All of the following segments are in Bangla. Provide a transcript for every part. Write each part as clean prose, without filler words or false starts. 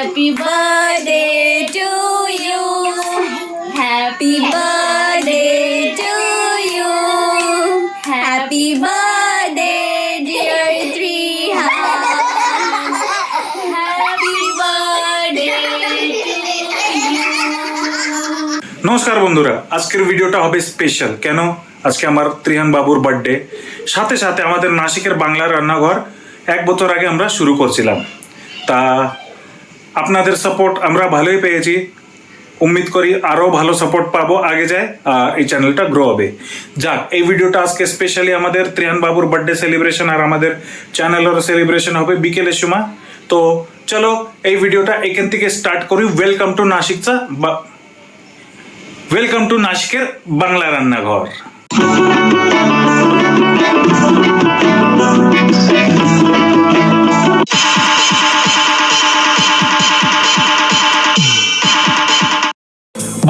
Happy birthday to you. Happy birthday to you. Happy birthday dear Trihan. Happy birthday to you. নমস্কার বন্ধুরা, আজকের ভিডিওটা হবে স্পেশাল। কেন? আজকে আমার ত্রিহান বাবুর বার্থডে, সাথে সাথে আমাদের নাসিকের বাংলা রান্নাঘর 1 বছর আগে আমরা শুরু করছিলাম। তা আপনাদের সাপোর্ট আমরা ভালোই পেয়েছি, উম্মিদ করি আরও ভালো সাপোর্ট পাবো, আগে যায় আর এই চ্যানেলটা গ্রো হবে। যাক, এই ভিডিওটা আজকে স্পেশালি আমাদের ত্রিহান বাবুর বার্থডে সেলিব্রেশন আর আমাদের চ্যানেলেরও সেলিব্রেশন হবে বিকেলের সময়। তো চলো এই ভিডিওটা এখান থেকে স্টার্ট করি। ওয়েলকাম টু নাসিকের বাংলা রান্নাঘর।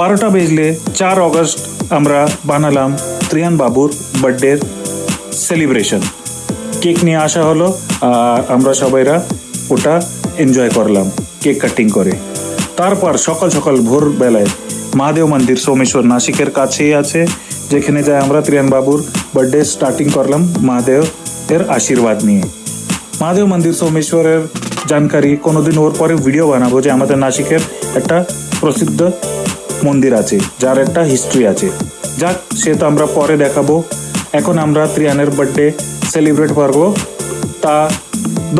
বারোটা বেজলে 4 অগস্ট আমরা বানালাম ত্রিহান বাবুর বার্থডের সেলিব্রেশন। কেক নিয়ে আসা হলো আর আমরা সবাইরা ওটা এনজয় করলাম কেক কাটিং করে। তারপর সকাল সকাল ভোরবেলায় মহাদেব মন্দির সোমেশ্বর নাসিকের কাছেই আছে, যেখানে যায় আমরা ত্রিহান বাবুর বার্থডে স্টার্টিং করলাম মহাদেবের আশীর্বাদ নিয়ে। মহাদেব মন্দির সোমেশ্বরের জানকারি কোনোদিন ওর পরে ভিডিও বানাবো, যে আমাদের নাসিকের একটা প্রসিদ্ধ মন্দির আছে যার একটা হিস্ট্রি আছে। যাক, সে তো আমরা পরে দেখাবো। এখন আমরা ত্রিহানের বার্থডে সেলিব্রেট করবো। তা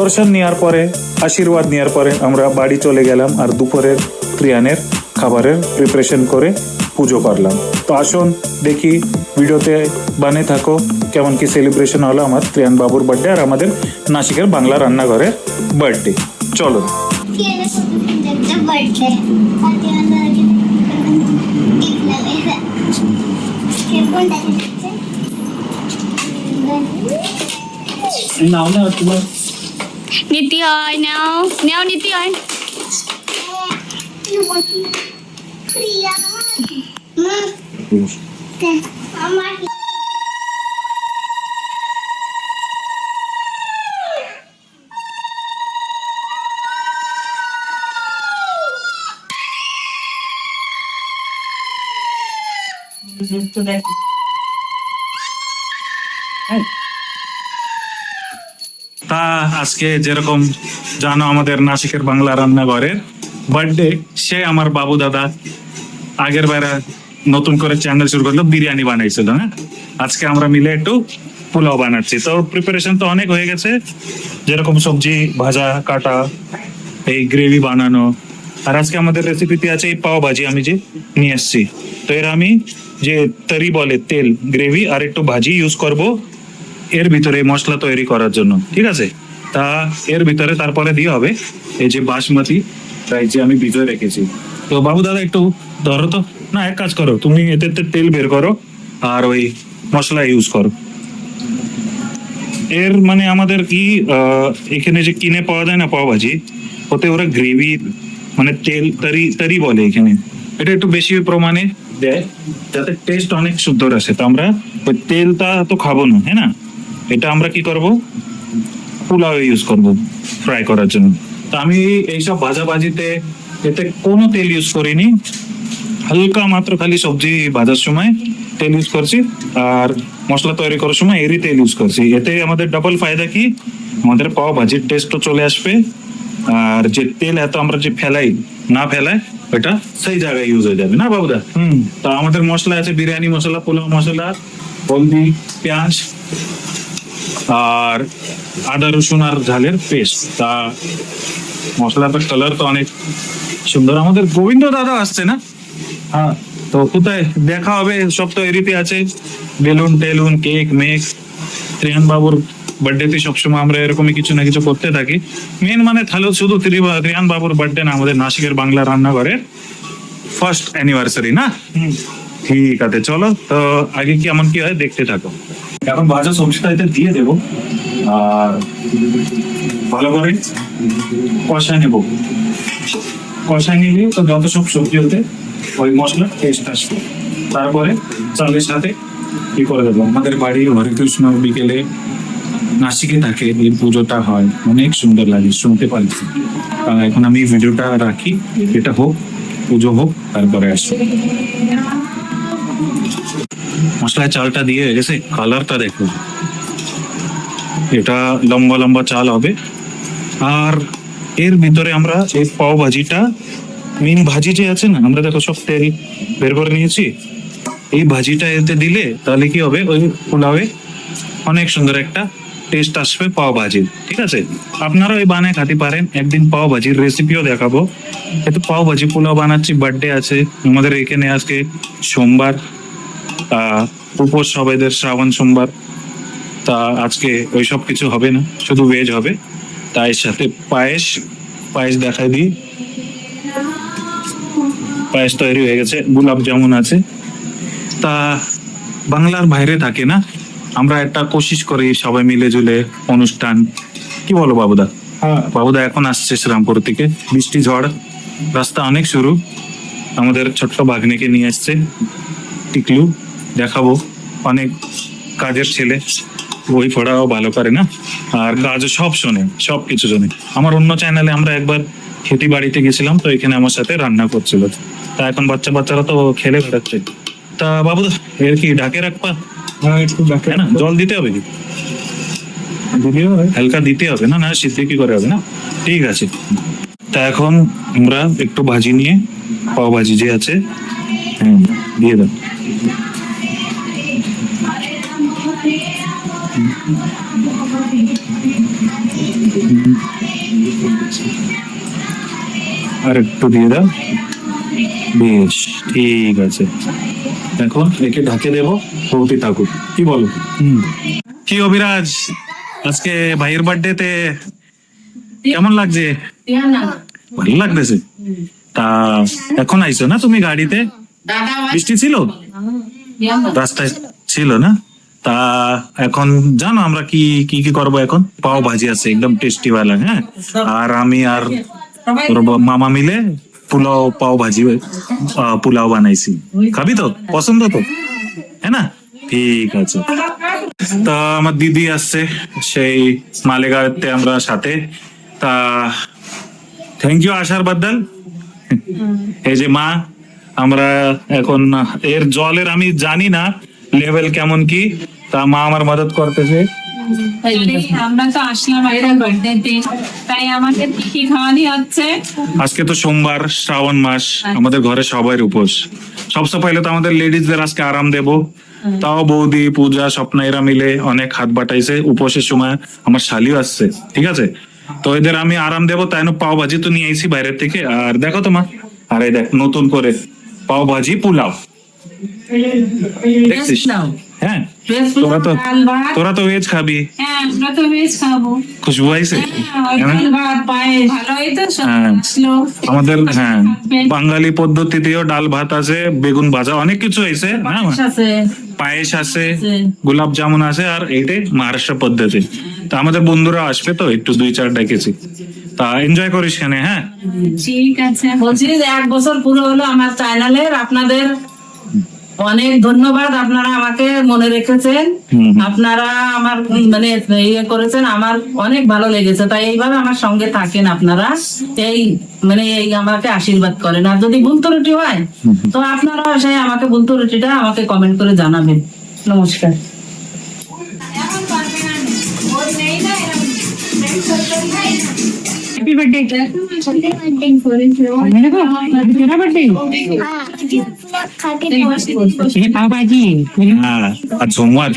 দর্শন নেওয়ার পরে, আশীর্বাদ নেওয়ার পরে আমরা বাড়ি চলে গেলাম আর দুপুরের ত্রিহানের খাবারের প্রিপারেশন করে পুজো করলাম। তো আসুন দেখি, ভিডিওতে বানে থাকো কেমন কি সেলিব্রেশন হলো আমার ত্রিহান বাবুর বার্থডে আর আমাদের নাসিকের বাংলা রান্নাঘরের বার্থডে। চলো। নীতি হয়, নাও নাও নীতি হয়। তা আজকে যেরকম জানো আমাদের নাসিকের বাংলা রান্নাঘরের বার্থডে, সে আমার বাবু দাদা আগের বেলা নতুন করে চ্যানেল শুরু করলো, বিরিয়ানি বানাইছিল। হ্যাঁ, আজকে আমরা মিলে একটু পোলাও বানাচ্ছি। তো প্রিপারেশন তো অনেক হয়ে গেছে, যেরকম সবজি ভাজা কাটা, এই গ্রেভি বানানো। আর আজকে আমাদের রেসিপিতে আছে এই পাও ভাজি আমি যে নিয়ে এসছি। তো এর আমি যে তরি বলে তেল, গ্রেভি আর একটু ভাজি ইউজ করব এর ভিতরে মশলা তৈরি করার জন্য, ঠিক আছে? তা এর ভিতরে তারপরে দিয়ে হবে এই যে বাসমতি রাইস যে আমি ভিতরে রেখেছি। তো বাবু দাদা একটু ধরো তো, না এক কাজ করো, তুমি এতে তেল বের করো আর ওই মশলা ইউজ করো। এর মানে আমাদের কি এখানে যে কিনে পাওয়া যায় না পাও ভাজি, ওতে ওরা গ্রেভি মানে তেল তরি বলে এখানে, এটা একটু বেশি প্রমাণে দেয় যাতে টেস্ট অনেক সুন্দর আসে। তো আমরা ওই তেলটা তো খাবো না, হ্যাঁ না? এটা আমরা কি করব, পোলাও ইউজ করব ফ্রাই করার জন্য। তো আমি এইসব ভাজাভাজিতে এতে কোনো তেল ইউজ করিনি, হালকা মাত্র খালি সবজি ভাজার সময় তেল ইউজ করছি আর মশলা তৈরি করার সময় এরই তেল ইউজ করছি। এতে আমাদের ডাবল ফায়দা কি, আমাদের পাও ভাজির টেস্টও চলে আসবে আর যে তেল এত আমরা যে ফেলাই ওইটা সেই জায়গায় ইউজ হয়ে যাবে না বাবুদা? তা আমাদের মশলা আছে বিরিয়ানি মশলা, পোলাও মশলা, হলদি, পেঁয়াজ আর আদা রসুন আর ঝালের পেস্ট। তা মশলাটার কালার তো অনেক সুন্দর। আমাদের গোবিন্দ দাদা আসছে না? হ্যাঁ, তো কোথায় দেখা হবে? সব তো এরিতে আছে, বেলুন টেলুন কেক মেক। ত্রিহান বাবুর বার্থডেতে সবসময় আমরা এরকমই কিছু না কিছু করতে থাকি। মেন মানে তাহলে শুধু ত্রিহান বাবুর বার্থডে না, আমাদের নাসিকের বাংলা রান্নাঘরের ফার্স্ট অ্যানিভার্সারি না? ঠিক আছে, চলো তো আগে কি এমন কি হয় দেখতে থাকো। এখন ভাজা সবজিটা এতে দিয়ে দেবো আর ভালো করে কষায় নেবো। কষায় নিলে তো যত সব সবজি হতে ওই মশলা টেস্ট আসবে। তারপরে চালের সাথে কি করে দেবো। আমাদের বাড়ি হরে কৃষ্ণ বিকেলে নাসিকে থাকে এই পুজোটা হয়, অনেক সুন্দর লাগে, শুনতে পাচ্ছি। এখন আমি ভিডিওটা রাখি, এটা হোক, পুজো হোক, তারপরে আসি। মশলায় চালটা দিয়ে গেছে, কালারটা দেখো, এটা লম্বা লম্বা চাল হবে। আর এর ভিতরে আমরা এই পাও ভাজিটা, মেন ভাজি যে আছে না, আমরা দেখো সব তেল বের করে নিয়েছি, এই ভাজিটা এতে দিলে তাহলে কি হবে, ওই পোলাওয়ে অনেক সুন্দর একটা টেস্ট আসবে পাও ভাজির। ঠিক আছে, আপনারাও এই বানায় খেতে পারেন, একদিন পাও ভাজির রেসিপিও দেখাবো। এতো পাও ভাজি পোলাও বানাচ্ছি, বার্থডে আছে আমাদের এখানে আজকে, সোমবার, উপোস সবাইদের, শ্রাবণ সোমবার। তা আজকে ওই সব কিছু হবে না, শুধু ভেজ হবে। তাই সাথে পায়েস, পায়েস দেখাই দিই। পায়েস তৈরি হয়ে গেছে, গোলাপ জামুন আছে। তা বাংলার বাইরে থাকে না, আমরা একটা কোশিশ করি সবাই মিলে জুলে অনুষ্ঠান। কি বলো বাবুদা? বাবুদা এখন আসছে শ্রীরামপুর থেকে, বৃষ্টি ঝড়, রাস্তা অনেক শুরু। আমাদের ছোট্ট ভাগ্নিকে নিয়ে আসছে, টিকলু, দেখাবো। অনেক কাজের ছেলে, বই পড়াও ভালো করে না, আর কাজও সব শোনে, সব কিছু শোনে। আমার অন্য চ্যানেলে আমরা একবার খেতি বাড়িতে গেছিলাম, তো এখানে আমার সাথে রান্না করছিল। তা এখন বাচ্চারা তো খেলে বেড়াচ্ছে। তা বাবু, এর কি ঢাকে রাখবা? একটু ঢাকে না, জল দিতে হবে কি? হালকা দিতে হবে না, না সিদ্ধ কি করে হবে না? ঠিক আছে। তা এখন আমরা একটু ভাজি নিয়ে, পাও ভাজি যে আছে, হ্যাঁ দিয়ে দাও। আর একটু দিয়ে দাও, বেশ ঠিক আছে। এখন একে ঢাকে দেবো, হতে থাকুক। কি বলো? কি অভিরাজ, আজকে ভাইয়ের বার্থডেতে কেমন লাগছে? ভালো লাগতেছে। তা এখন আইছো না তুমি গাড়িতে? বৃষ্টি ছিল, রাস্তায় ছিল না? তা এখন জানো আমরা কি কি কি করবো? এখন পাও ভাজি আছে, একদম টেস্টি वाला, হ্যাঁ। আর আমি আর মামা মিলে পোলাও, পাও ভাজি, পোলাও বানাইছি। খাবি তো? পছন্দ তো, হ্যাঁ না? ঠিক আছে। তা আমার দিদি আসছে সেই মালেগাঁওতে, আমরা সাথে। তা থ্যাংক ইউ আসার বাদ্দাল। এই যে মা, আমরা এখন এর জলের আমি জানি না লেভেল কেমন কি, তা মা আমার মদত করতেছে। আমরা তো আসলাম একটা বার্থডেতে, তাই আমাদের কি খাওয়ানি হচ্ছে? আজকে তো সোমবার, শ্রাবণ মাস, আমাদের ঘরে সবাই উপোস। সবচেয়ে পহলে তো আমাদের লেডিজদের আজকে আরাম দেব। তাও বৌদি, পূজা, স্বপ্না এরা মিলে অনেক হাত বাটাইছে উপোসের সময়। আমার শালিও আসছে, ঠিক আছে। তো এদের আমি আরাম দেবো, তাই না পাও ভাজি তো নিয়ে আইছি বাইরের থেকে। আর দেখো তো মা, আর এই দেখ নতুন করে পাও ভাজি পোলাও দেখছিস? হ্যাঁ, তোরা তো ভেজ খাবি। হ্যাঁ, আমরা তো ভেজ খাবো। খুশবু আইছে? ভালোই তো সব হ্যাঁ, আসলো। আমাদের হ্যাঁ বাঙালি পদ্ধতিতেও ডাল ভাত আছে, বেগুন ভাজা, অনেক কিছু হয়েছে, পায়েস আছে, গোলাপ জামুন আছে, আর এইটাই মহারাষ্ট্র পদ্ধতি। তা আমাদের বন্ধুরা আসবে, তো একটু 2-4 ডেকেছি। তা এনজয় করিস কেন? হ্যাঁ ঠিক আছে। বলছি যে 1 বছর পুরো হলো আমার চ্যানেলের, আপনাদের অনেক ধন্যবাদ। আপনারা আমাকে মনে রেখেছেন, আপনারা আমার মানে ইয়ে করেছেন, আমার অনেক ভালো লেগেছে। তাই এইভাবে আমার সঙ্গে থাকেন আপনারা, এই মানে এই আমাকে আশীর্বাদ করেন। আর যদি ভুল ত্রুটি হয় তো আপনারা সেই আমাকে ভুল ত্রুটিটা আমাকে কমেন্ট করে জানাবেন। নমস্কার। Happy birthday. मेरे को तेरा बर्थडे ये पाव भाजी। हाँ, आज सोमवार,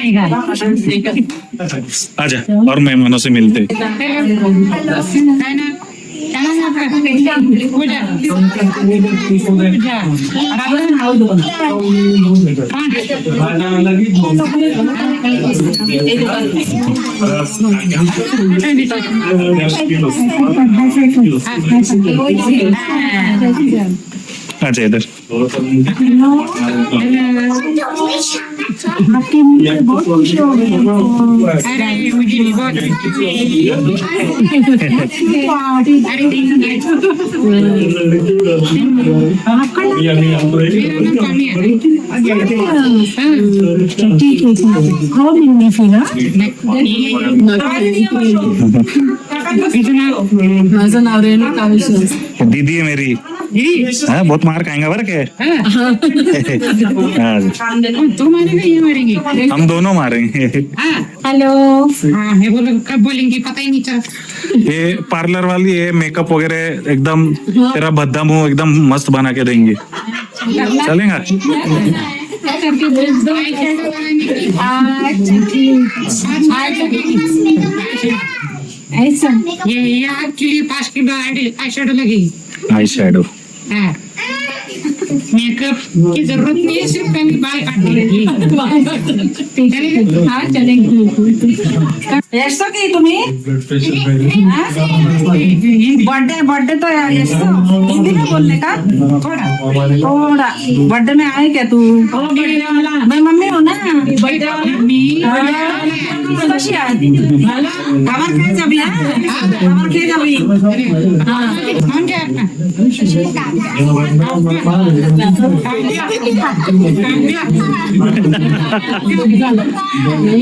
आजा और मेहमानों से मिलते। अच्छा इधर दीदी है मेरी हाँ बहुत मार खाएंगे बरं के हाँ, तुम मारेंगे ये मारेंगे हम दोनों मारेंगे हेलो हाँ ये बोलो कब बोलेंगे पता ही नहीं चला ये पार्लर वाली है मेकअप वगैरह एकदम तेरा भद्दा मुंह एकदम मस्त बना के देंगे चलेगा ऐसा ये आपके लिए 5 किलो आई शेडो लगेगी आई शेडो हाँ मेकअप की जरूरत नहीं है सिर्फ पहले बाल काटने लगी हाँ चलेंगे এসছো কি তুমি बर्थडे बर्थडे तो एसছো हिंदी में बोलने का थोड़ा बर्थडे में आए क्या तू मैं मम्मी हूँ ना कशी आहे আমার খেয়ে যাবি হ্যাঁ আমার খেয়ে যাবি হ্যাঁ कौन क्या आपका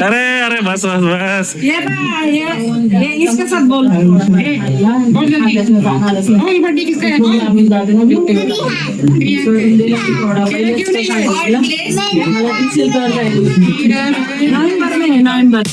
अरे अरे बस बस बस ये इसके साथ बोल बोल जल्दी बोल बर्थडे किसका है नवंबर में है नवंबर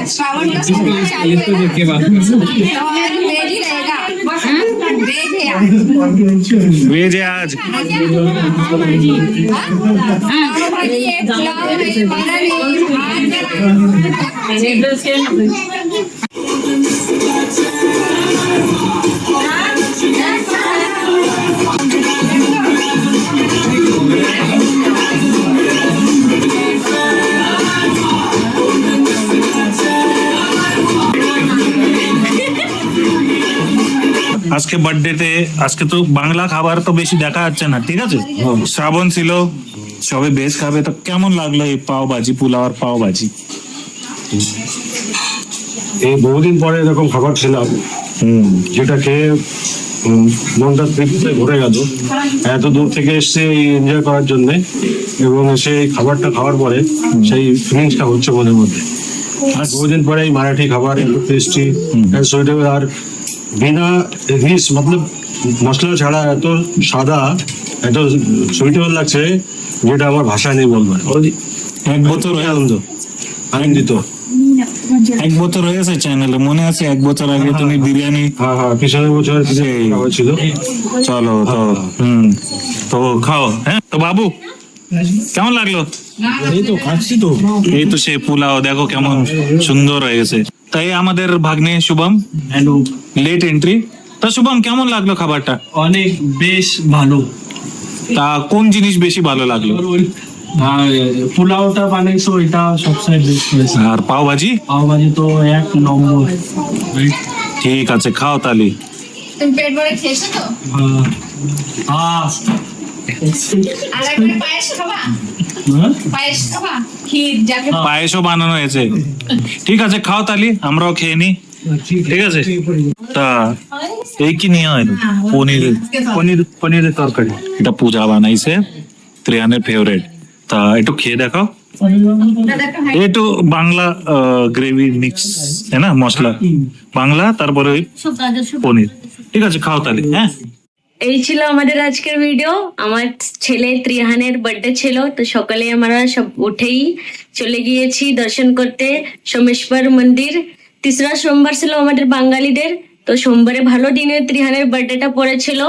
श्रावण का समय चालू वेज है आज আজকে বার্থডেতে আজকে তো বাংলা খাবার তো বেশি দেখা যাচ্ছে না ঠিক আছে শ্রাবণ ছিল সবে ভেজ খাবে তো কেমন লাগলো এই পাও ভাজি পোলাও আর পাও ভাজি এই বহুদিন পরে এরকম খাবার খেলাম যেটা খেয়ে মনটা তৃপ্তিতে ভরে গেল এত দূর থেকে এসছে এনজয় করার জন্য এবং এসে এই খাবারটা খাওয়ার পরে সেই ফিলিংসটা হচ্ছে মনের মধ্যে আর বহুদিন পরে এই মারাঠি খাবার এত টেস্টি সুইটেবল আর বিনা রিচ মতলব মশলা ছাড়া এত সাদা এত সুইটেবল লাগছে যেটা আমার ভাষায় নেই বলবার এক বছর হয়ে আনন্দিত এক বছর হয়ে গেছে চ্যানেলে মনে আছে এক বছর আগে তুমি বিরিয়ানি হ্যাঁ হ্যাঁ পিছনের বছর হয়েছিল চলো তো তো খাও হ্যাঁ তো বাবু কেমন লাগলো এই তো খাচ্ছি তো এই তো সে পোলাও দেখো কেমন সুন্দর হয়ে গেছে তাই আমাদের ভাগ্নে শুভম লেট এন্ট্রি তা শুভম কেমন লাগলো খাবারটা অনেক বেশ ভালো তা কোন জিনিস বেশি ভালো লাগলো আর পোলাওটা বানাইছো এটা সবসময় বেস্ট হয়েছে আর পাও ভাজি পাও ভাজি তো 1 নম্বর ঠিক আছে খাও তালি তুমি পেট ভরে খেয়েছো তো আর একবার পায়েস খাবা পায়েস খাবা ক্ষীর যাকে পায়েসও বানানো হয়েছে ঠিক আছে খাও তালি আমরাও খেয়ে নি ঠিক আছে তা এই কি নিয়ে হয় পনির পনিরের তরকারি। এটা পূজা বানাইছে ত্রিহানের ফেভারিট তা একটু খেয়ে দেখাও একটু বাংলা গ্রেভি মিক্স তাই না মশলা বাংলা তারপরে ওই পনির ঠিক আছে খাও তাহলে হ্যাঁ এই ছিল আমাদের আজকের ভিডিও। আমার ছেলে ত্রিহানের বার্থডে ছিল, তো সকালে আমরা সব উঠেই চলে গিয়েছি দর্শন করতে সোমেশ্বর মন্দির। তিসরা সোমবার ছিল আমাদের বাঙালিদের, তো সোমবারে ভালো দিনে ত্রিহানের বার্থডেটা পড়েছিল,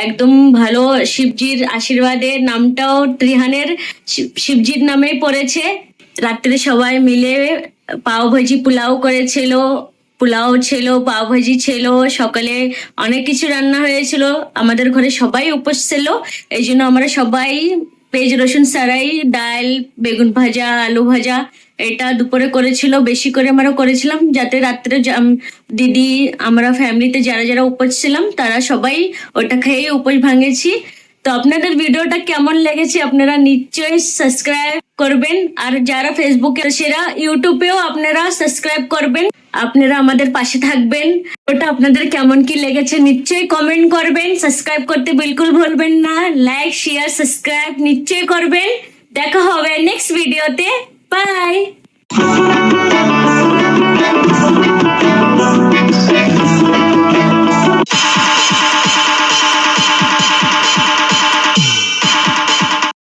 একদম ভালো শিবজির আশীর্বাদে নামটাও ত্রিহানের শিবজির নামেই পড়েছে। রাত্রে সবাই মিলে পাও ভাজি পোলাও করেছিল, পোলাও ছিল, পাও ভাজি ছিল, সকালে অনেক কিছু রান্না হয়েছিল। আমাদের ঘরে সবাই উপোস ছিল, এই জন্য আমরা সবাই পেঁয়াজ রসুন ছাড়াই ডাল, বেগুন ভাজা, আলু ভাজা এটা দুপুরে করেছিল, বেশি করে আমরা করেছিলাম যাতে রাত্রে দিদি আমরা ফ্যামিলিতে যারা যারা উপোস ছিলাম তারা সবাই ওটা খেয়ে উপোস ভাঙেছি। তো আপনাদের ভিডিওটা কেমন লেগেছে আপনারা নিশ্চয়ই সাবস্ক্রাইব করবেন, আর যারা ফেসবুকে সেরা ইউটিউবেও আপনারা সাবস্ক্রাইব করবেন, আপনারা আমাদের পাশে থাকবেন। ওটা আপনাদের কেমন কি লেগেছে নিশ্চয়ই কমেন্ট করবেন, সাবস্ক্রাইব করতে বিলকুল ভুলবেন না, লাইক শেয়ার সাবস্ক্রাইব নিশ্চয়ই করবেন। দেখা হবে নেক্সট ভিডিওতে, বাই।